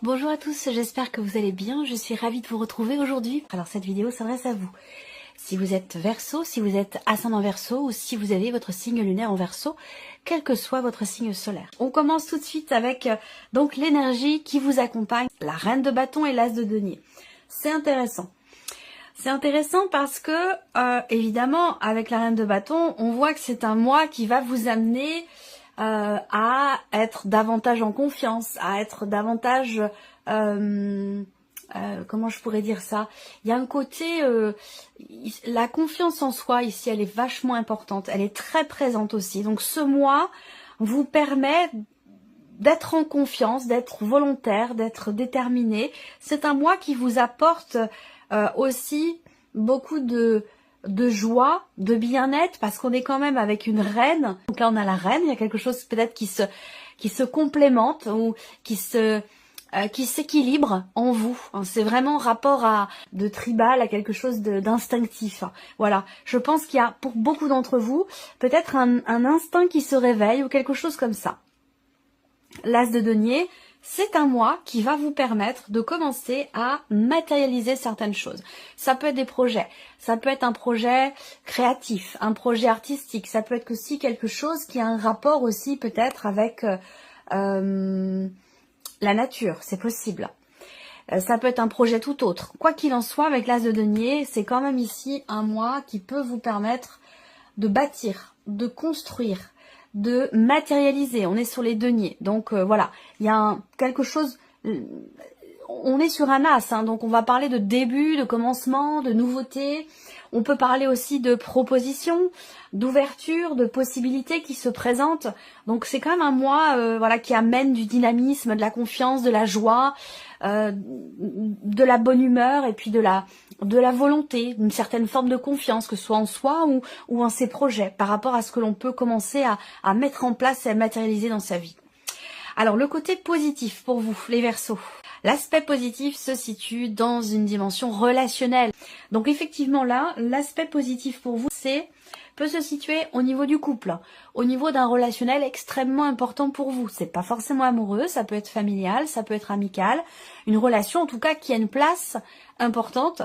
Bonjour à tous, j'espère que vous allez bien, je suis ravie de vous retrouver aujourd'hui. Alors cette vidéo s'adresse à vous. Si vous êtes Verseau, si vous êtes ascendant Verseau ou si vous avez votre signe lunaire en Verseau, quel que soit votre signe solaire. On commence tout de suite avec donc l'énergie qui vous accompagne, la reine de bâton et l'as de denier. C'est intéressant. C'est intéressant parce que, évidemment, avec la reine de bâton, on voit que c'est un mois qui va vous amener à être davantage en confiance, à être davantage... comment je pourrais dire ça? Il y a un côté... la confiance en soi, ici, elle est vachement importante. Elle est très présente aussi. Donc, ce mois vous permet d'être en confiance, d'être volontaire, d'être déterminé. C'est un mois qui vous apporte aussi beaucoup de joie, de bien-être, parce qu'on est quand même avec une reine. Donc là, on a la reine, il y a quelque chose peut-être qui se complémente ou qui s'équilibre en vous. C'est vraiment rapport de tribal à quelque chose d'instinctif. Voilà. Je pense qu'il y a pour beaucoup d'entre vous peut-être un instinct qui se réveille ou quelque chose comme ça. L'as de denier, c'est un mois qui va vous permettre de commencer à matérialiser certaines choses. Ça peut être des projets, ça peut être un projet créatif, un projet artistique, ça peut être aussi quelque chose qui a un rapport aussi peut-être avec la nature, c'est possible. Ça peut être un projet tout autre. Quoi qu'il en soit, avec l'as de denier, c'est quand même ici un mois qui peut vous permettre de bâtir, de construire, de matérialiser. On est sur les deniers. Donc voilà, il y a quelque chose... On est sur un as, donc on va parler de début, de commencement, de nouveauté. On peut parler aussi de propositions, d'ouverture, de possibilités qui se présentent. Donc c'est quand même un mois voilà, qui amène du dynamisme, de la confiance, de la joie, de la bonne humeur et puis de la volonté, une certaine forme de confiance, que ce soit en soi ou en ses projets, par rapport à ce que l'on peut commencer à mettre en place et à matérialiser dans sa vie. Alors le côté positif pour vous, les Verseaux. L'aspect positif se situe dans une dimension relationnelle. Donc effectivement là, l'aspect positif pour vous, peut se situer au niveau du couple, au niveau d'un relationnel extrêmement important pour vous. C'est pas forcément amoureux, ça peut être familial, ça peut être amical, une relation en tout cas qui a une place importante,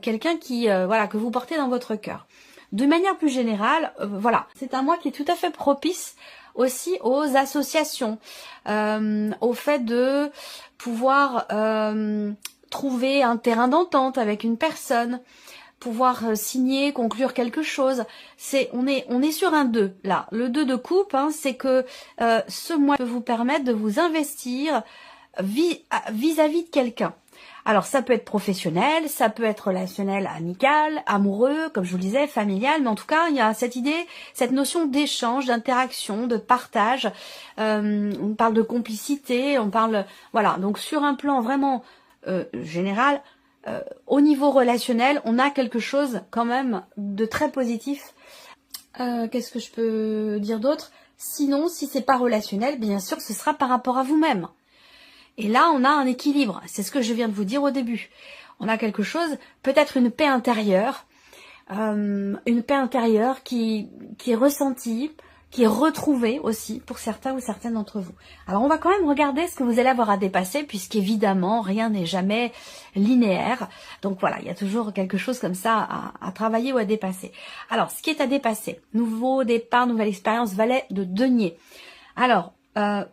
quelqu'un qui voilà, que vous portez dans votre cœur. De manière plus générale, voilà, c'est un mois qui est tout à fait propice aussi aux associations, au fait de pouvoir trouver un terrain d'entente avec une personne, pouvoir signer, conclure quelque chose. On est sur un 2 là. Le 2 de coupe, c'est que ce mois peut vous permettre de vous investir vis-à-vis de quelqu'un. Alors ça peut être professionnel, ça peut être relationnel, amical, amoureux, comme je vous le disais, familial, mais en tout cas il y a cette idée, cette notion d'échange, d'interaction, de partage. On parle de complicité, on parle, voilà, donc sur un plan vraiment général, au niveau relationnel, on a quelque chose quand même de très positif. Qu'est-ce que je peux dire d'autre? Sinon, si c'est pas relationnel, bien sûr, ce sera par rapport à vous-même. Et là, on a un équilibre. C'est ce que je viens de vous dire au début. On a quelque chose, peut-être une paix intérieure qui est ressentie, qui est retrouvée aussi pour certains ou certaines d'entre vous. Alors, on va quand même regarder ce que vous allez avoir à dépasser, puisqu'évidemment, rien n'est jamais linéaire. Donc voilà, il y a toujours quelque chose comme ça à travailler ou à dépasser. Alors, ce qui est à dépasser, nouveau départ, nouvelle expérience, valet de denier. Alors,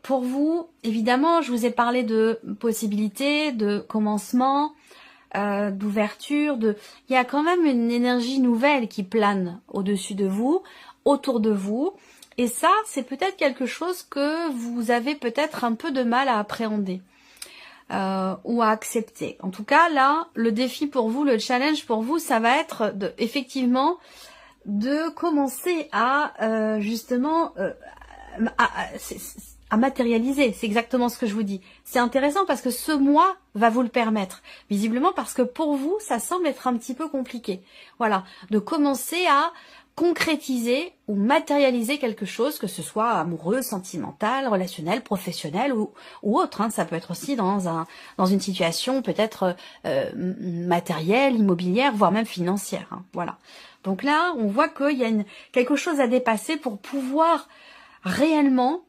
pour vous, évidemment, je vous ai parlé de possibilités, de commencement, d'ouverture, il y a quand même une énergie nouvelle qui plane au-dessus de vous, autour de vous, et ça, c'est peut-être quelque chose que vous avez peut-être un peu de mal à appréhender ou à accepter. En tout cas, là, le défi pour vous, le challenge pour vous, ça va être effectivement de commencer à justement à matérialiser, c'est exactement ce que je vous dis. C'est intéressant parce que ce mois va vous le permettre, visiblement parce que pour vous, ça semble être un petit peu compliqué. Voilà, de commencer à concrétiser ou matérialiser quelque chose, que ce soit amoureux, sentimental, relationnel, professionnel ou autre. Ça peut être aussi dans une situation peut-être matérielle, immobilière, voire même financière. Voilà. Donc là, on voit qu'il y a quelque chose à dépasser pour pouvoir réellement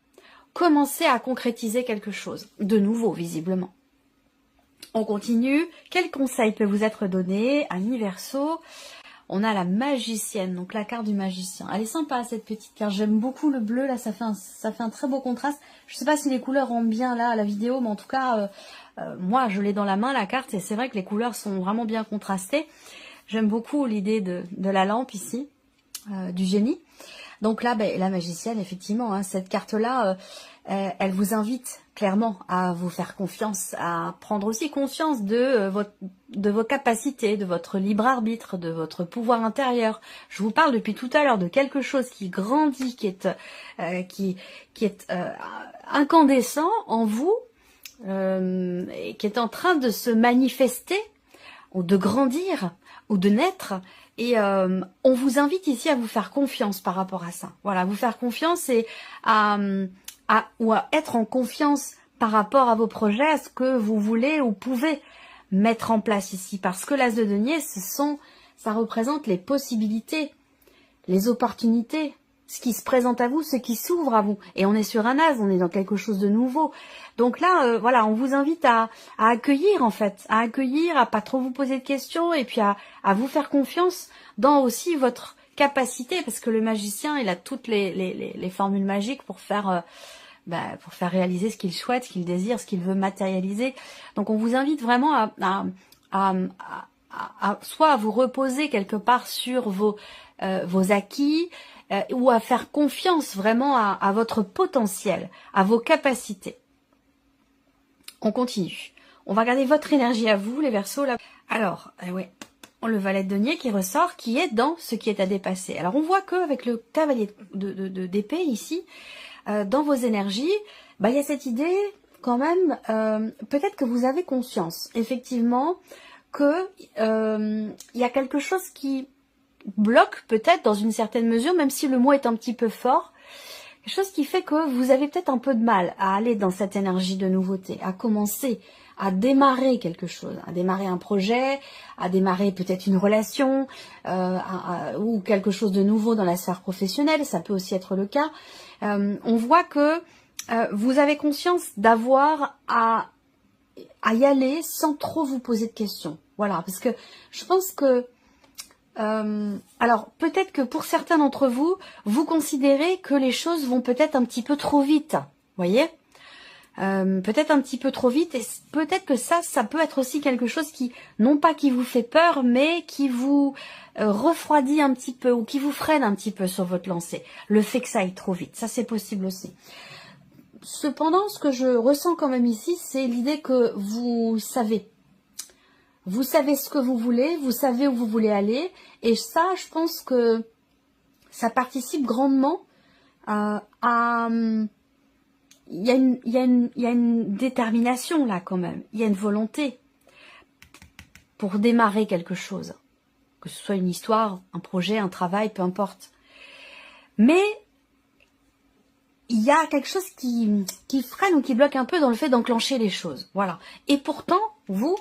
commencer à concrétiser quelque chose de nouveau, visiblement. On continue. Quel conseil peut vous être donné, ami Verseau? On a la magicienne, donc la carte du magicien. Elle est sympa cette petite carte, j'aime beaucoup le bleu, là ça fait un très beau contraste. Je sais pas si les couleurs rendent bien là à la vidéo, mais en tout cas, moi je l'ai dans la main la carte, et c'est vrai que les couleurs sont vraiment bien contrastées. J'aime beaucoup l'idée de la lampe ici, du génie. Donc là, ben, la magicienne, effectivement, hein, cette carte-là, elle vous invite clairement à vous faire confiance, à prendre aussi conscience de vos capacités, de votre libre arbitre, de votre pouvoir intérieur. Je vous parle depuis tout à l'heure de quelque chose qui grandit, qui est incandescent en vous, et qui est en train de se manifester, ou de grandir, ou de naître. Et on vous invite ici à vous faire confiance par rapport à ça. Voilà, vous faire confiance et à être en confiance par rapport à vos projets, à ce que vous voulez ou pouvez mettre en place ici. Parce que l'as de denier, ça représente les possibilités, les opportunités, ce qui se présente à vous, ce qui s'ouvre à vous. Et on est sur un as, on est dans quelque chose de nouveau. Donc là, voilà, on vous invite à accueillir en fait, à accueillir, à pas trop vous poser de questions et puis à vous faire confiance dans aussi votre capacité, parce que le magicien, il a toutes les formules magiques pour faire réaliser ce qu'il souhaite, ce qu'il désire, ce qu'il veut matérialiser. Donc on vous invite vraiment soit à vous reposer quelque part sur vos acquis, ou à faire confiance vraiment à votre potentiel, à vos capacités. On continue. On va regarder votre énergie à vous, les Verseaux. Là. Alors, ouais, le valet de denier qui ressort, qui est dans ce qui est à dépasser. Alors, on voit qu'avec le cavalier d'épée ici, dans vos énergies, il y a cette idée quand même, peut-être que vous avez conscience, effectivement, que y a quelque chose qui bloque peut-être dans une certaine mesure, même si le mot est un petit peu fort, quelque chose qui fait que vous avez peut-être un peu de mal à aller dans cette énergie de nouveauté, à commencer, à démarrer quelque chose, à démarrer un projet, à démarrer peut-être une relation, ou quelque chose de nouveau dans la sphère professionnelle, ça peut aussi être le cas. On voit que vous avez conscience d'avoir à y aller sans trop vous poser de questions. Voilà, parce que je pense que alors peut-être que pour certains d'entre vous, vous considérez que les choses vont peut-être un petit peu trop vite, voyez, peut-être un petit peu trop vite, et peut-être que ça peut être aussi quelque chose qui, non pas qui vous fait peur, mais qui vous refroidit un petit peu, ou qui vous freine un petit peu sur votre lancée, le fait que ça aille trop vite, ça c'est possible aussi. Cependant, ce que je ressens quand même ici, c'est l'idée que vous savez ce que vous voulez, vous savez où vous voulez aller, et ça, je pense que ça participe grandement à... Il y a une détermination là quand même, il y a une volonté pour démarrer quelque chose, que ce soit une histoire, un projet, un travail, peu importe. Mais il y a quelque chose qui freine ou qui bloque un peu dans le fait d'enclencher les choses, voilà. Et pourtant, vous,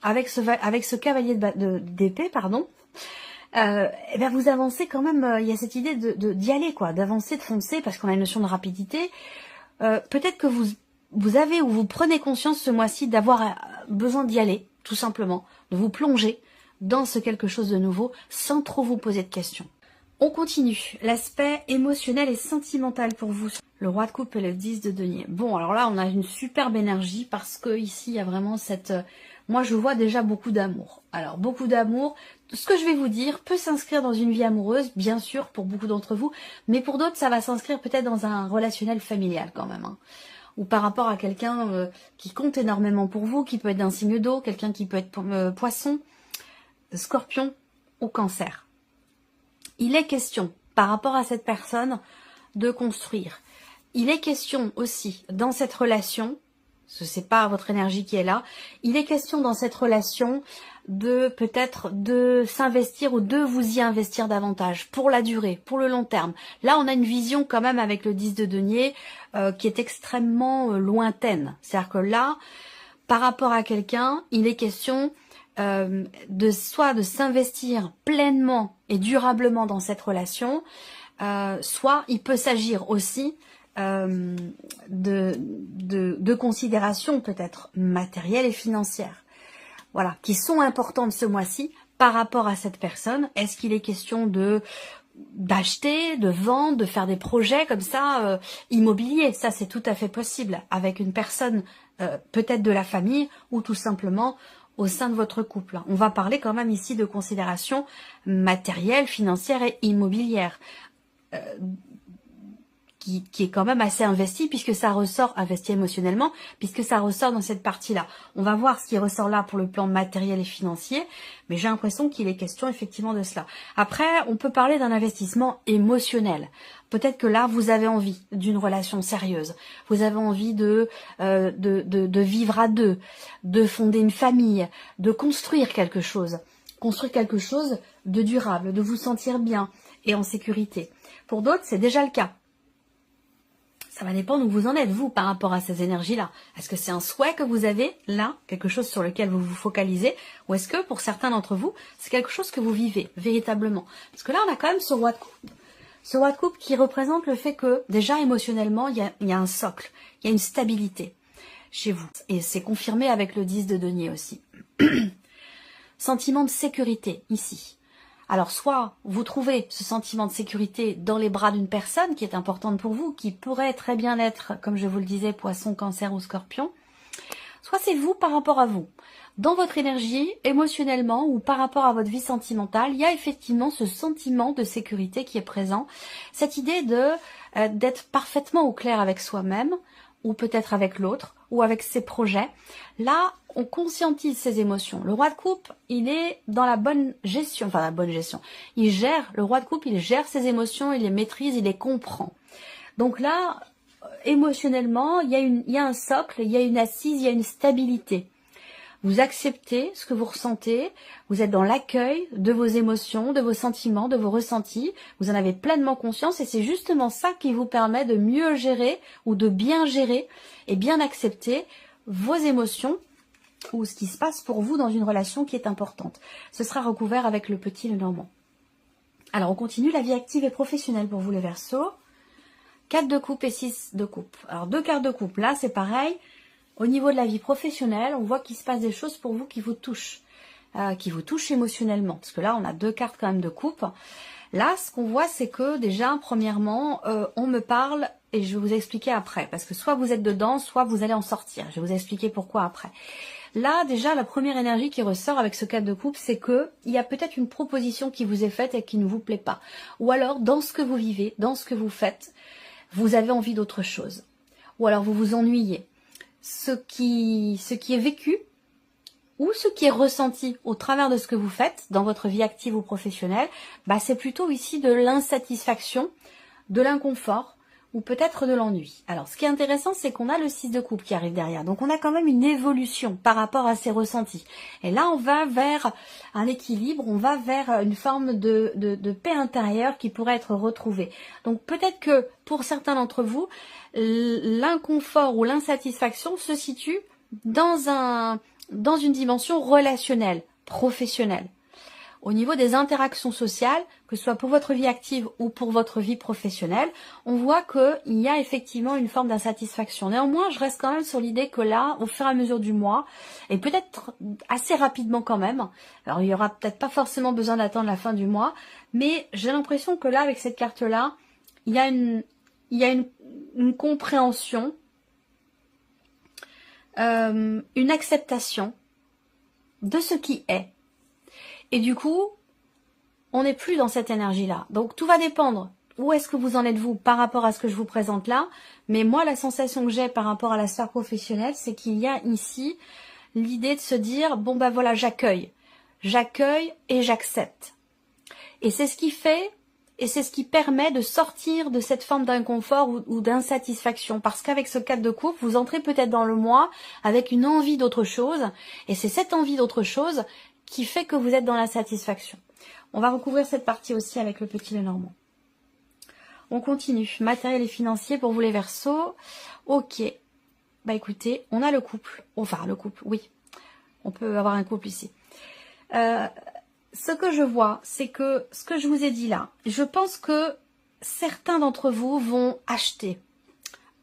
avec ce cavalier d'épée, pardon, vous avancez quand même, il y a cette idée d'y aller, quoi, d'avancer, de foncer, parce qu'on a une notion de rapidité. Peut-être que vous avez ou vous prenez conscience ce mois-ci d'avoir besoin d'y aller, tout simplement, de vous plonger dans ce quelque chose de nouveau sans trop vous poser de questions. On continue. L'aspect émotionnel et sentimental pour vous. Le roi de coupe et le 10 de denier. Bon, alors là, on a une superbe énergie parce que ici, il y a vraiment cette... Moi, je vois déjà beaucoup d'amour. Alors, beaucoup d'amour. Ce que je vais vous dire peut s'inscrire dans une vie amoureuse, bien sûr, pour beaucoup d'entre vous. Mais pour d'autres, ça va s'inscrire peut-être dans un relationnel familial quand même. Hein. Ou par rapport à quelqu'un qui compte énormément pour vous, qui peut être d'un signe d'eau, quelqu'un qui peut être poisson, scorpion ou cancer. Il est question, par rapport à cette personne, de construire. Il est question aussi, dans cette relation, parce que c'est pas votre énergie qui est là, il est question dans cette relation de peut-être de s'investir ou de vous y investir davantage, pour la durée, pour le long terme. Là, on a une vision quand même avec le 10 de denier qui est extrêmement lointaine. C'est-à-dire que là, par rapport à quelqu'un, il est question... soit de s'investir pleinement et durablement dans cette relation, soit il peut s'agir aussi de considérations peut-être matérielles et financières. voilà, qui sont importantes ce mois-ci par rapport à cette personne. Est-ce qu'il est question d'acheter, de vendre, de faire des projets comme ça, immobiliers? Ça, c'est tout à fait possible avec une personne, peut-être de la famille ou tout simplement au sein de votre couple. On va parler quand même ici de considérations matérielles, financières et immobilières. Qui est quand même assez investi puisque ça ressort, investi émotionnellement, puisque ça ressort dans cette partie-là. On va voir ce qui ressort là pour le plan matériel et financier, mais j'ai l'impression qu'il est question effectivement de cela. Après, on peut parler d'un investissement émotionnel. Peut-être que là, vous avez envie d'une relation sérieuse. Vous avez envie de vivre à deux, de fonder une famille, de construire quelque chose. Construire quelque chose de durable, de vous sentir bien et en sécurité. Pour d'autres, c'est déjà le cas. Ça va dépendre où vous en êtes, vous, par rapport à ces énergies-là. Est-ce que c'est un souhait que vous avez, là, quelque chose sur lequel vous vous focalisez, ou est-ce que, pour certains d'entre vous, c'est quelque chose que vous vivez, véritablement? Parce que là, on a quand même ce roi de coupe. Ce roi de coupe qui représente le fait que, déjà, émotionnellement, il y a un socle, il y a une stabilité chez vous. Et c'est confirmé avec le 10 de denier aussi. Sentiment de sécurité, ici. Alors, soit vous trouvez ce sentiment de sécurité dans les bras d'une personne qui est importante pour vous, qui pourrait très bien être, comme je vous le disais, poisson, cancer ou scorpion, soit c'est vous par rapport à vous. Dans votre énergie, émotionnellement ou par rapport à votre vie sentimentale, il y a effectivement ce sentiment de sécurité qui est présent. Cette idée d'être parfaitement au clair avec soi-même, ou peut-être avec l'autre, ou avec ses projets. Là, on conscientise ses émotions. Le roi de coupe, il est dans la bonne gestion, enfin la bonne gestion. Le roi de coupe, il gère ses émotions, il les maîtrise, il les comprend. Donc là, émotionnellement, il y a un socle, il y a une assise, il y a une stabilité. Vous acceptez ce que vous ressentez, vous êtes dans l'accueil de vos émotions, de vos sentiments, de vos ressentis, vous en avez pleinement conscience et c'est justement ça qui vous permet de mieux gérer ou de bien gérer et bien accepter vos émotions ou ce qui se passe pour vous dans une relation qui est importante. Ce sera recouvert avec le petit Lenormand. Alors on continue, la vie active et professionnelle pour vous les Verseaux. 4 de coupe et 6 de coupe. Alors 2 cartes de coupe, là c'est pareil. Au niveau de la vie professionnelle, on voit qu'il se passe des choses pour vous qui vous touchent émotionnellement. Parce que là, on a 2 cartes quand même de coupe. Là, ce qu'on voit, c'est que déjà, premièrement, on me parle, et je vais vous expliquer après. Parce que soit vous êtes dedans, soit vous allez en sortir. Je vais vous expliquer pourquoi après. Là, déjà, la première énergie qui ressort avec ce 4 de coupe, c'est que il y a peut-être une proposition qui vous est faite et qui ne vous plaît pas. Ou alors, dans ce que vous vivez, dans ce que vous faites, vous avez envie d'autre chose. Ou alors, vous vous ennuyez. Ce qui est vécu ou ce qui est ressenti au travers de ce que vous faites dans votre vie active ou professionnelle, c'est plutôt ici de l'insatisfaction, de l'inconfort ou peut-être de l'ennui. Alors ce qui est intéressant, c'est qu'on a le 6 de coupe qui arrive derrière. Donc on a quand même une évolution par rapport à ces ressentis. Et là, on va vers un équilibre, on va vers une forme de paix intérieure qui pourrait être retrouvée. Donc peut-être que pour certains d'entre vous, l'inconfort ou l'insatisfaction se situe dans une dimension relationnelle, professionnelle. Au niveau des interactions sociales, que ce soit pour votre vie active ou pour votre vie professionnelle, on voit qu'il y a effectivement une forme d'insatisfaction. Néanmoins, je reste quand même sur l'idée que là, au fur et à mesure du mois, et peut-être assez rapidement quand même, alors il y aura peut-être pas forcément besoin d'attendre la fin du mois, mais j'ai l'impression que là, avec cette carte-là, il y a une compréhension, une acceptation de ce qui est. Et du coup, on n'est plus dans cette énergie-là. Donc tout va dépendre. Où est-ce que vous en êtes vous par rapport à ce que je vous présente là? Mais moi, la sensation que j'ai par rapport à la sphère professionnelle, c'est qu'il y a ici l'idée de se dire, bon voilà, j'accueille. J'accueille et j'accepte. Et c'est ce qui fait, et c'est ce qui permet de sortir de cette forme d'inconfort ou d'insatisfaction. Parce qu'avec ce 4 de coupe, vous entrez peut-être dans le mois avec une envie d'autre chose. Et c'est cette envie d'autre chose qui fait que vous êtes dans la satisfaction. On va recouvrir cette partie aussi avec le petit Lenormand. On continue. Matériel et financier pour vous les Verseaux. Ok. Écoutez, on a le couple. Enfin, le couple, oui. On peut avoir un couple ici. Ce que je vois, c'est que ce que je vous ai dit là, je pense que certains d'entre vous vont acheter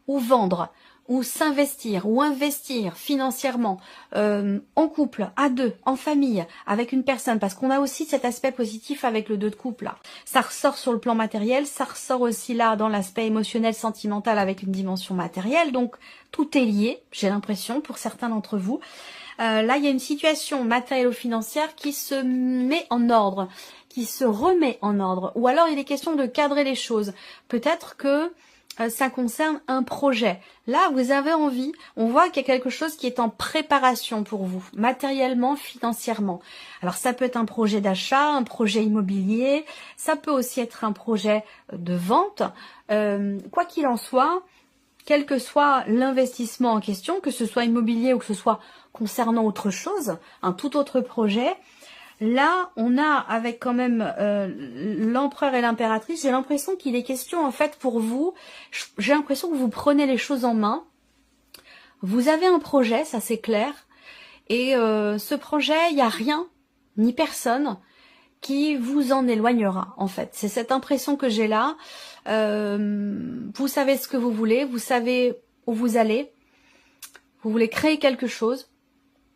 ou vendre ou s'investir, ou investir financièrement, en couple, à deux, en famille, avec une personne, parce qu'on a aussi cet aspect positif avec le 2 de couple là. Ça ressort sur le plan matériel, ça ressort aussi là dans l'aspect émotionnel, sentimental avec une dimension matérielle, donc tout est lié, j'ai l'impression, pour certains d'entre vous. Là, il y a une situation matérielle-financière qui se met en ordre, qui se remet en ordre, ou alors il est question de cadrer les choses. Peut-être que ça concerne un projet. Là, vous avez envie, on voit qu'il y a quelque chose qui est en préparation pour vous, matériellement, financièrement. Alors, ça peut être un projet d'achat, un projet immobilier, ça peut aussi être un projet de vente. Quoi qu'il en soit, quel que soit l'investissement en question, que ce soit immobilier ou que ce soit concernant autre chose, un tout autre projet, là, on a avec quand même l'empereur et l'impératrice, j'ai l'impression qu'il est question en fait pour vous, j'ai l'impression que vous prenez les choses en main, vous avez un projet, ça c'est clair, et ce projet, il n'y a rien, ni personne qui vous en éloignera en fait. C'est cette impression que j'ai là, vous savez ce que vous voulez, vous savez où vous allez, vous voulez créer quelque chose,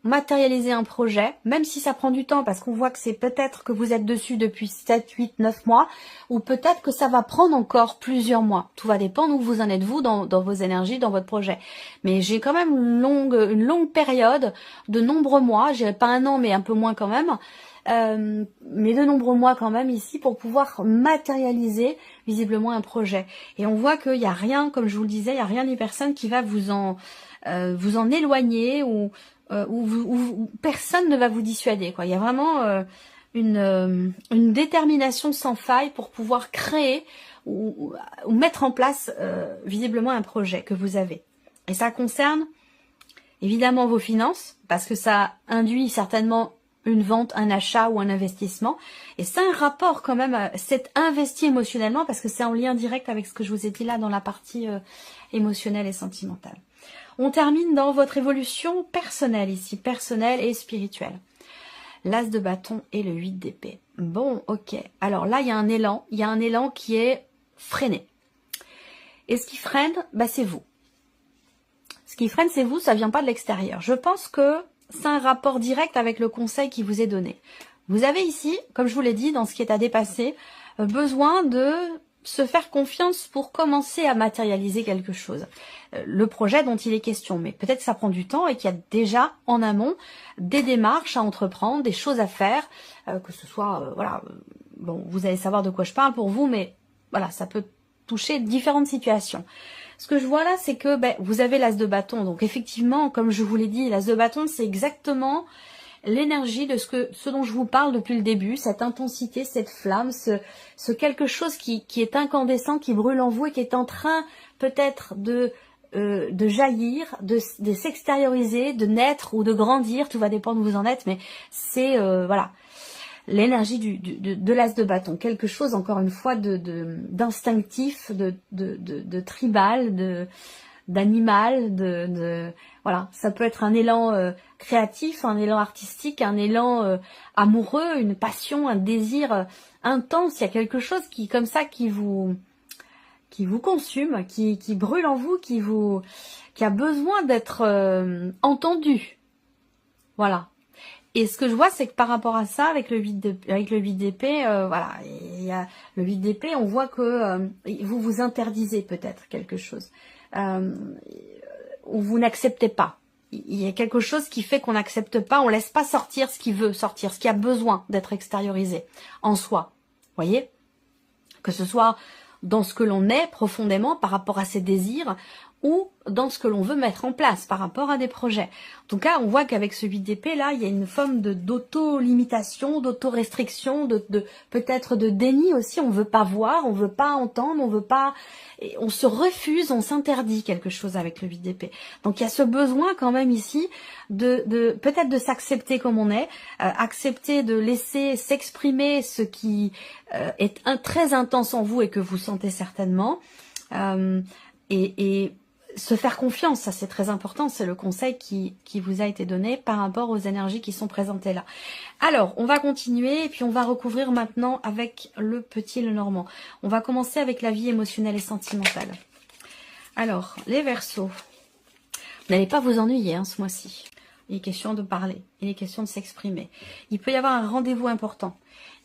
matérialiser un projet, même si ça prend du temps, parce qu'on voit que c'est peut-être que vous êtes dessus depuis 7, 8, 9 mois, ou peut-être que ça va prendre encore plusieurs mois. Tout va dépendre où vous en êtes, vous, dans vos énergies, dans votre projet. Mais j'ai quand même une longue période, de nombreux mois, je dirais pas un an, mais un peu moins quand même, mais de nombreux mois quand même ici, pour pouvoir matérialiser visiblement un projet. Et on voit qu'il n'y a rien, comme je vous le disais, il n'y a rien ni personne qui va vous en éloigner, ou où personne ne va vous dissuader, quoi. Il y a vraiment une détermination sans faille pour pouvoir créer ou mettre en place visiblement un projet que vous avez. Et ça concerne évidemment vos finances, parce que ça induit certainement une vente, un achat ou un investissement. Et c'est un rapport quand même, c'est investi émotionnellement, parce que c'est en lien direct avec ce que je vous ai dit là dans la partie émotionnelle et sentimentale. On termine dans votre évolution personnelle ici, personnelle et spirituelle. L'As de bâton et le 8 d'épée. Bon, ok. Alors là, il y a un élan qui est freiné. Et ce qui freine, bah, c'est vous. Ce qui freine, c'est vous, ça vient pas de l'extérieur. Je pense que c'est un rapport direct avec le conseil qui vous est donné. Vous avez ici, comme je vous l'ai dit, dans ce qui est à dépasser, besoin de se faire confiance pour commencer à matérialiser quelque chose. Le projet dont il est question, mais peut-être que ça prend du temps et qu'il y a déjà en amont des démarches à entreprendre, des choses à faire, que ce soit, voilà, bon, vous allez savoir de quoi je parle pour vous, mais voilà, ça peut toucher différentes situations. Ce que je vois là, c'est que vous avez l'As de bâton, donc effectivement, comme je vous l'ai dit, l'As de bâton, c'est exactement l'énergie de ce dont je vous parle depuis le début, cette intensité, cette flamme, ce quelque chose qui est incandescent, qui brûle en vous et qui est en train peut-être de jaillir, de s'extérioriser, de naître ou de grandir, tout va dépendre où vous en êtes, mais c'est voilà, l'énergie de l'As de bâton, quelque chose encore une fois d'instinctif, de tribal, d'animal, voilà, ça peut être un élan créatif, un élan artistique, un élan amoureux, une passion, un désir intense. Il y a quelque chose qui, comme ça, qui vous consume, qui brûle en vous, qui a besoin d'être entendu. Voilà. Et ce que je vois, c'est que par rapport à ça, avec le 8 d'épée, voilà, il y a le 8 d'épée, on voit que vous vous interdisez peut-être quelque chose. Où vous n'acceptez pas. Il y a quelque chose qui fait qu'on n'accepte pas, on laisse pas sortir ce qui veut sortir, ce qui a besoin d'être extériorisé en soi. Voyez? Que ce soit dans ce que l'on est profondément par rapport à ses désirs, ou dans ce que l'on veut mettre en place par rapport à des projets. En tout cas, on voit qu'avec ce 8 d'épée, là, il y a une forme d'auto-limitation, d'auto-restriction, peut-être de déni aussi. On veut pas voir, on veut pas entendre, on veut pas... Et on se refuse, on s'interdit quelque chose avec le 8 d'épée. Donc il y a ce besoin quand même ici peut-être de s'accepter comme on est, accepter de laisser s'exprimer ce qui est très intense en vous et que vous sentez certainement, et se faire confiance, ça c'est très important, c'est le conseil qui vous a été donné par rapport aux énergies qui sont présentées là. Alors, on va continuer et puis on va recouvrir maintenant avec le petit Lenormand. On va commencer avec la vie émotionnelle et sentimentale. Alors, les Verseaux. n'allez pas vous ennuyer hein, ce mois-ci. Il est question de parler, il est question de s'exprimer. Il peut y avoir un rendez-vous important.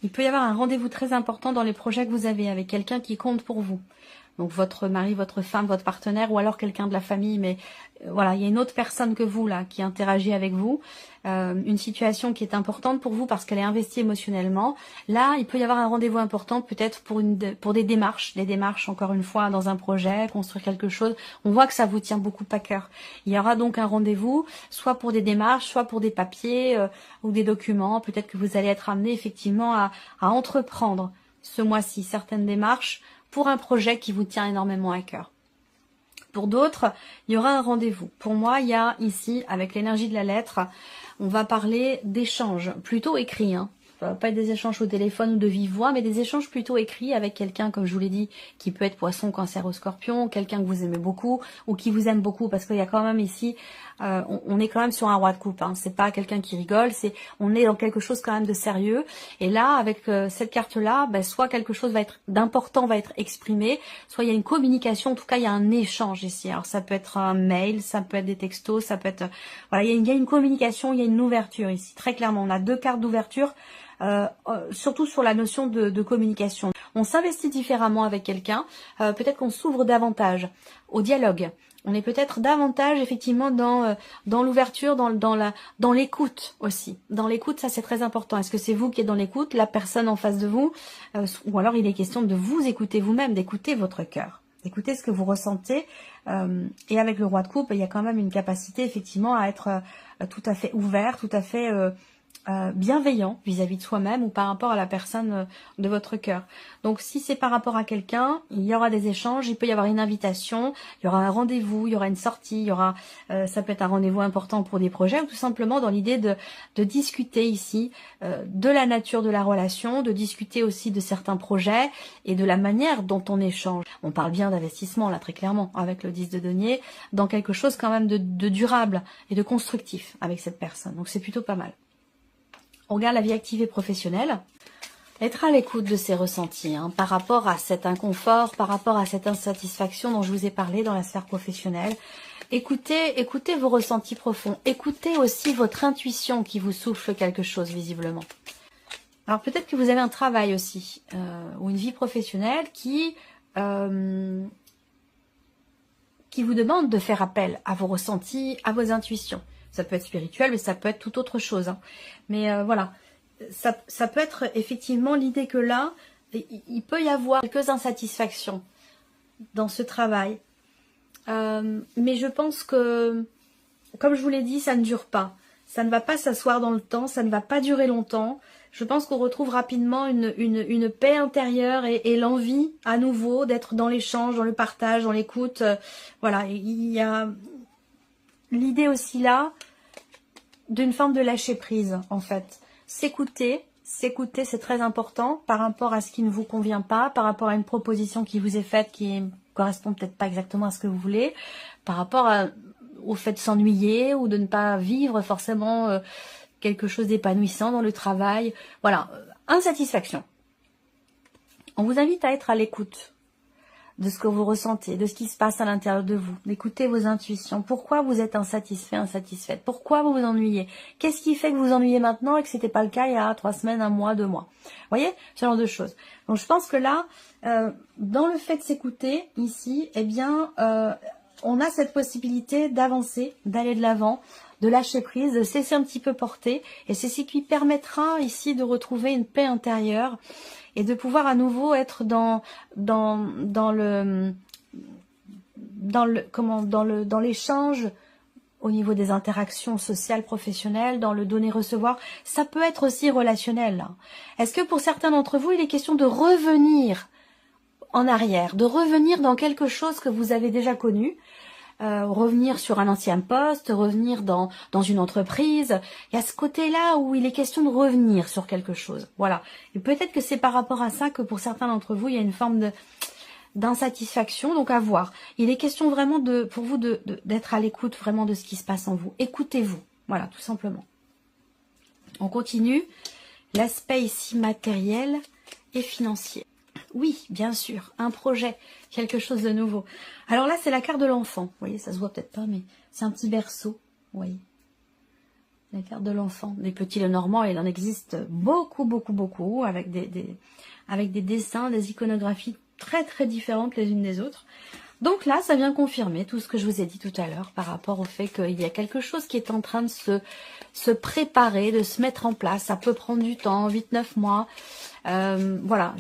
Il peut y avoir un rendez-vous très important dans les projets que vous avez avec quelqu'un qui compte pour vous. Donc votre mari, votre femme, votre partenaire ou alors quelqu'un de la famille. Mais voilà, il y a une autre personne que vous là qui interagit avec vous. Une situation qui est importante pour vous parce qu'elle est investie émotionnellement. Là, il peut y avoir un rendez-vous important peut-être pour des démarches encore une fois dans un projet, construire quelque chose. On voit que ça vous tient beaucoup à cœur. Il y aura donc un rendez-vous, soit pour des démarches, soit pour des papiers ou des documents. Peut-être que vous allez être amené effectivement à entreprendre ce mois-ci certaines démarches pour un projet qui vous tient énormément à cœur. Pour d'autres, il y aura un rendez-vous. Pour moi, il y a ici, avec l'énergie de la lettre, on va parler d'échanges, plutôt écrits. Hein. Ça va pas être des échanges au téléphone ou de vive voix, mais des échanges plutôt écrits avec quelqu'un, comme je vous l'ai dit, qui peut être poisson, cancer ou scorpion, quelqu'un que vous aimez beaucoup ou qui vous aime beaucoup, parce qu'il y a quand même ici, on est quand même sur un roi de coupe. Hein. C'est pas quelqu'un qui rigole, on est dans quelque chose quand même de sérieux. Et là, avec cette carte-là, ben, soit quelque chose d'important va être exprimé, soit il y a une communication, en tout cas il y a un échange ici. Alors ça peut être un mail, ça peut être des textos, ça peut être, voilà, il y a une communication, il y a une ouverture ici. Très clairement, on a deux cartes d'ouverture. Surtout sur la notion de communication. On s'investit différemment avec quelqu'un, peut-être qu'on s'ouvre davantage au dialogue. On est peut-être davantage effectivement dans l'ouverture, dans l'écoute aussi. Dans l'écoute, ça c'est très important. Est-ce que c'est vous qui êtes dans l'écoute, la personne en face de vous, ou alors il est question de vous écouter vous-même, d'écouter votre cœur, d'écouter ce que vous ressentez. Et avec le roi de coupe, il y a quand même une capacité effectivement à être tout à fait ouvert, tout à fait bienveillant vis-à-vis de soi-même ou par rapport à la personne de votre cœur. Donc si c'est par rapport à quelqu'un, il y aura des échanges, il peut y avoir une invitation, il y aura un rendez-vous, il y aura une sortie, il y aura, ça peut être un rendez-vous important pour des projets ou tout simplement dans l'idée de discuter ici de la nature de la relation, de discuter aussi de certains projets et de la manière dont on échange. On parle bien d'investissement là très clairement avec le 10 de denier, dans quelque chose quand même de durable et de constructif avec cette personne. Donc c'est plutôt pas mal. On regarde la vie active professionnelle. Être à l'écoute de ses ressentis hein, par rapport à cet inconfort, par rapport à cette insatisfaction dont je vous ai parlé dans la sphère professionnelle. Écoutez vos ressentis profonds. Écoutez aussi votre intuition qui vous souffle quelque chose visiblement. Alors peut-être que vous avez un travail aussi ou une vie professionnelle qui vous demande de faire appel à vos ressentis, à vos intuitions. Ça peut être spirituel, mais ça peut être tout autre chose. Hein. Mais voilà, ça peut être effectivement l'idée que là, il peut y avoir quelques insatisfactions dans ce travail. Mais je pense que, comme je vous l'ai dit, ça ne dure pas. Ça ne va pas s'asseoir dans le temps, ça ne va pas durer longtemps. Je pense qu'on retrouve rapidement une paix intérieure et l'envie à nouveau d'être dans l'échange, dans le partage, dans l'écoute. Voilà, il y a l'idée aussi là d'une forme de lâcher prise en fait. S'écouter, c'est très important par rapport à ce qui ne vous convient pas, par rapport à une proposition qui vous est faite qui correspond peut-être pas exactement à ce que vous voulez, par rapport au fait de s'ennuyer ou de ne pas vivre forcément quelque chose d'épanouissant dans le travail. Voilà, insatisfaction. On vous invite à être à l'écoute de ce que vous ressentez, de ce qui se passe à l'intérieur de vous, d'écouter vos intuitions. Pourquoi vous êtes insatisfait, insatisfaite? Pourquoi vous vous ennuyez? Qu'est-ce qui fait que vous vous ennuyez maintenant et que c'était pas le cas il y a 3 semaines, 1 mois, 2 mois? Vous voyez, ce genre de choses. Donc je pense que là, dans le fait de s'écouter ici, eh bien, on a cette possibilité d'avancer, d'aller de l'avant, de lâcher prise, de cesser un petit peu porter. Et c'est ce qui permettra ici de retrouver une paix intérieure et de pouvoir à nouveau être dans l'échange au niveau des interactions sociales, professionnelles, dans le donner-recevoir. Ça peut être aussi relationnel. Est-ce que pour certains d'entre vous, il est question de revenir en arrière, de revenir dans quelque chose que vous avez déjà connu, revenir sur un ancien poste, revenir dans une entreprise. Il y a ce côté-là où il est question de revenir sur quelque chose. Voilà. Et peut-être que c'est par rapport à ça que pour certains d'entre vous, il y a une forme d'insatisfaction. Donc à voir. Il est question vraiment pour vous d'être à l'écoute vraiment de ce qui se passe en vous. Écoutez-vous. Voilà, tout simplement. On continue. L'aspect ici matériel et financier. Oui, bien sûr, un projet, quelque chose de nouveau. Alors là, c'est la carte de l'enfant. Vous voyez, ça se voit peut-être pas, mais c'est un petit berceau. Vous voyez, la carte de l'enfant. Des petits Lenormand, il en existe beaucoup, beaucoup, beaucoup, avec des dessins, des iconographies très, très différentes les unes des autres. Donc là, ça vient confirmer tout ce que je vous ai dit tout à l'heure par rapport au fait qu'il y a quelque chose qui est en train de se préparer, de se mettre en place. Ça peut prendre du temps, 8-9 mois. Voilà.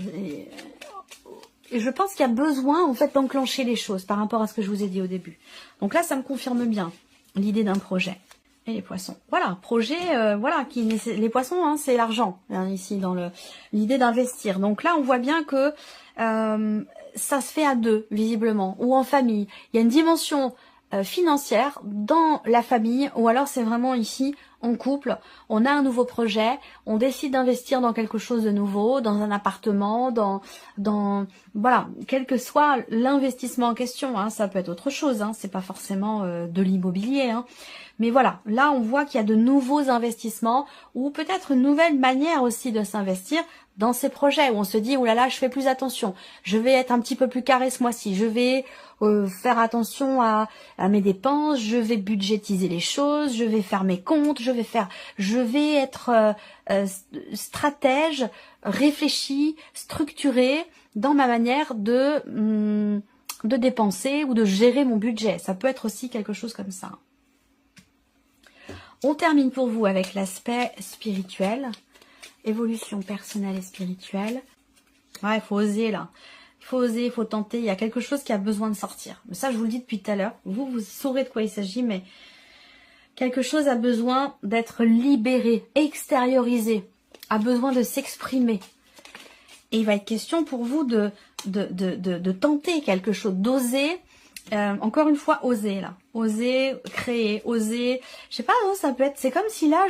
Et je pense qu'il y a besoin en fait d'enclencher les choses par rapport à ce que je vous ai dit au début. Donc là, ça me confirme bien l'idée d'un projet. Et les poissons. Voilà, projet, voilà, les poissons, hein, c'est l'argent, hein, ici, dans l'idée d'investir. Donc là, on voit bien que ça se fait à deux, visiblement, ou en famille. Il y a une dimension financière dans la famille, ou alors c'est vraiment ici, en couple, on a un nouveau projet, on décide d'investir dans quelque chose de nouveau, dans un appartement, voilà, quel que soit l'investissement en question, hein, ça peut être autre chose, hein, c'est pas forcément de l'immobilier, hein. Mais voilà, là on voit qu'il y a de nouveaux investissements ou peut-être une nouvelle manière aussi de s'investir dans ces projets où on se dit, oh là là, je fais plus attention, je vais être un petit peu plus carré ce mois-ci, je vais faire attention à mes dépenses, je vais budgétiser les choses, je vais faire mes comptes, je vais être stratège, réfléchi, structuré dans ma manière de dépenser ou de gérer mon budget. Ça peut être aussi quelque chose comme ça. On termine pour vous avec l'aspect spirituel, évolution personnelle et spirituelle. Ouais, il faut oser là. Il faut oser, il faut tenter. Il y a quelque chose qui a besoin de sortir. Mais ça, je vous le dis depuis tout à l'heure. Vous saurez de quoi il s'agit, mais quelque chose a besoin d'être libéré, extériorisé, a besoin de s'exprimer. Et il va être question pour vous de tenter quelque chose, d'oser. Encore une fois, oser là, oser créer, oser, je sais pas, hein, ça peut être, c'est comme si là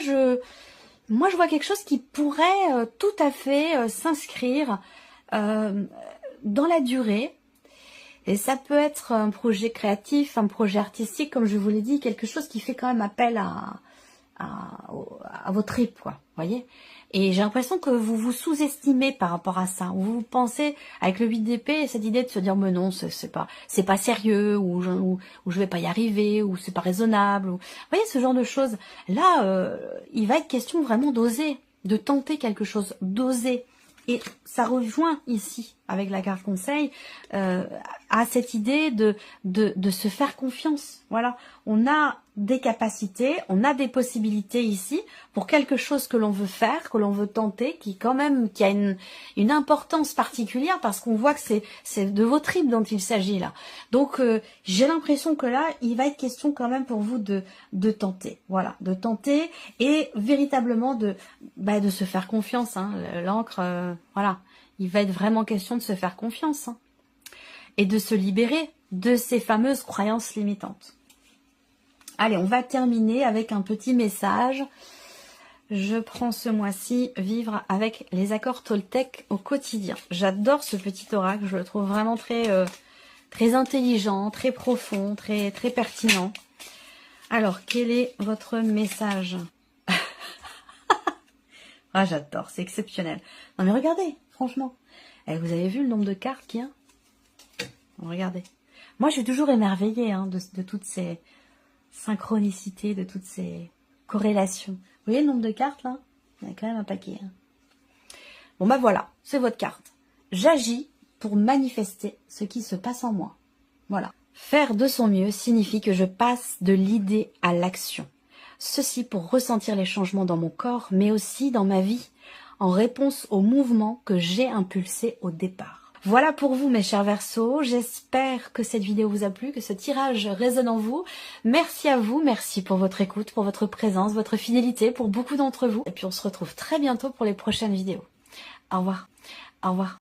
moi je vois quelque chose qui pourrait tout à fait s'inscrire dans la durée, et ça peut être un projet créatif, un projet artistique, comme je vous l'ai dit, quelque chose qui fait quand même appel à vos tripes, quoi, voyez. Et j'ai l'impression que vous vous sous-estimez par rapport à ça. Vous pensez, avec le 8 d'épée, cette idée de se dire, mais non, c'est pas sérieux, ou je vais pas y arriver, ou c'est pas raisonnable. Vous voyez, ce genre de choses. Là, il va être question vraiment d'oser, de tenter quelque chose, d'oser. Et ça rejoint ici, avec la carte conseil, à cette idée de se faire confiance. Voilà, on a des capacités, on a des possibilités ici pour quelque chose que l'on veut faire, que l'on veut tenter, qui a une importance particulière parce qu'on voit que c'est de vos tripes dont il s'agit là. Donc j'ai l'impression que là, il va être question quand même pour vous de tenter. Voilà, de tenter et véritablement de se faire confiance. Hein. L'encre, voilà, il va être vraiment question de se faire confiance, hein, et de se libérer de ces fameuses croyances limitantes. Allez, on va terminer avec un petit message. Je prends ce mois-ci vivre avec les accords Toltec au quotidien. J'adore ce petit oracle, je le trouve vraiment très intelligent, très profond, très pertinent. Alors, quel est votre message? Ah, j'adore, c'est exceptionnel. Non mais regardez, franchement. Eh, vous avez vu le nombre de cartes qu'il y a? Regardez. Moi, je suis toujours émerveillée de toutes ces synchronicités, de toutes ces corrélations. Vous voyez le nombre de cartes là? Il y en a quand même un paquet. Hein. Bon bah voilà, c'est votre carte. J'agis pour manifester ce qui se passe en moi. Voilà. Faire de son mieux signifie que je passe de l'idée à l'action. Ceci pour ressentir les changements dans mon corps, mais aussi dans ma vie, en réponse aux mouvements que j'ai impulsés au départ. Voilà pour vous mes chers Verseaux, j'espère que cette vidéo vous a plu, que ce tirage résonne en vous. Merci à vous, merci pour votre écoute, pour votre présence, votre fidélité, pour beaucoup d'entre vous. Et puis on se retrouve très bientôt pour les prochaines vidéos. Au revoir. Au revoir.